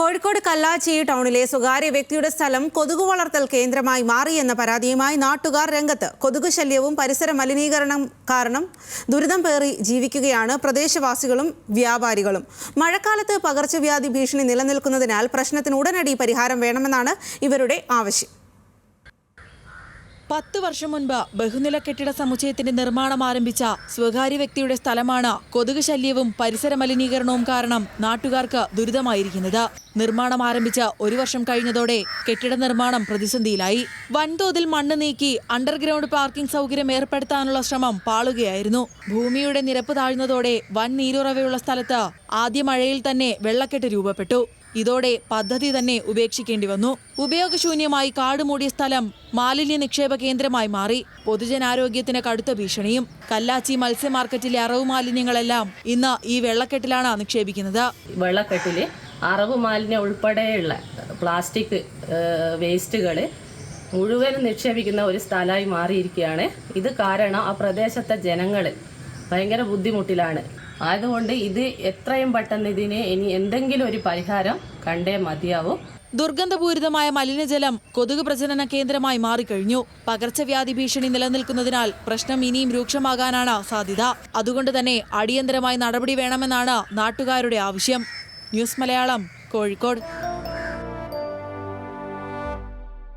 കോഴിക്കോട് കല്ലാച്ചി ടൗണിലെ സ്വകാര്യ വ്യക്തിയുടെ സ്ഥലം കൊതുകു വളർത്തൽ കേന്ദ്രമായി മാറിയെന്ന പരാതിയുമായി നാട്ടുകാർ രംഗത്ത്. കൊതുക് ശല്യവും പരിസര മലിനീകരണം കാരണം ദുരിതം പേറി ജീവിക്കുകയാണ് പ്രദേശവാസികളും വ്യാപാരികളും. മഴക്കാലത്ത് പകർച്ചവ്യാധി ഭീഷണി നിലനിൽക്കുന്നതിനാൽ പ്രശ്നത്തിന് ഉടനടി പരിഹാരം വേണമെന്നാണ് ഇവരുടെ ആവശ്യം. 10 വർഷം മുൻപ് ബഹുനില കെട്ടിട സമുച്ചയത്തിന്റെ നിർമ്മാണം ആരംഭിച്ച സ്വകാര്യ വ്യക്തിയുടെ സ്ഥലമാണ് കൊതുക് ശല്യവും പരിസര മലിനീകരണവും കാരണം നാട്ടുകാർക്ക് ദുരിതമായിരിക്കുന്നത്. നിർമ്മാണം ആരംഭിച്ച് 1 വർഷം കഴിഞ്ഞതോടെ കെട്ടിട നിർമ്മാണം പ്രതിസന്ധിയിലായി. വൻതോതിൽ മണ്ണ് നീക്കി അണ്ടർഗ്രൗണ്ട് പാർക്കിംഗ് സൗകര്യം ഏർപ്പെടുത്താനുള്ള ശ്രമം പാളുകയായിരുന്നു. ഭൂമിയുടെ നിരപ്പ് താഴ്ന്നതോടെ വൻ നീരുറവയുള്ള സ്ഥലത്ത് ആദ്യ മഴയിൽ തന്നെ വെള്ളക്കെട്ട് രൂപപ്പെട്ടു. ഇതോടെ പദ്ധതി തന്നെ ഉപേക്ഷിക്കേണ്ടി വന്നു. ഉപയോഗശൂന്യമായി കാടുമൂടിയ സ്ഥലം മാലിന്യ നിക്ഷേപ കേന്ദ്രമായി മാറി. പൊതുജനാരോഗ്യത്തിന് കടുത്ത ഭീഷണിയും. കല്ലാച്ചി മത്സ്യ മാർക്കറ്റിലെ അറവ് മാലിന്യങ്ങളെല്ലാം ഇന്ന് ഈ വെള്ളക്കെട്ടിലാണ് നിക്ഷേപിക്കുന്നത്. വെള്ളക്കെട്ടില് അറവ് മാലിന്യം ഉൾപ്പെടെയുള്ള പ്ലാസ്റ്റിക് വേസ്റ്റുകൾ മുഴുവനും നിക്ഷേപിക്കുന്ന ഒരു സ്ഥലമായി മാറിയിരിക്കുകയാണ്. ഇത് കാരണം ആ പ്രദേശത്തെ ജനങ്ങൾ ഭയങ്കര ബുദ്ധിമുട്ടിലാണ്. അതുകൊണ്ട് ഇത് എത്രയും പെട്ടെന്ന് ഇതിന് ഇനി എന്തെങ്കിലും ഒരു പരിഹാരം കണ്ടേ മതിയാവും. ദുർഗന്ധപൂരിതമായ മലിനജലം കൊതുക് പ്രജനന കേന്ദ്രമായി മാറിക്കഴിഞ്ഞു. പകർച്ചവ്യാധി ഭീഷണി നിലനിൽക്കുന്നതിനാൽ പ്രശ്നം ഇനിയും രൂക്ഷമാകാനാണ് സാധ്യത. അതുകൊണ്ട് തന്നെ അടിയന്തരമായി നടപടി വേണമെന്നാണ് നാട്ടുകാരുടെ ആവശ്യം. ന്യൂസ് മലയാളം, കോഴിക്കോട്.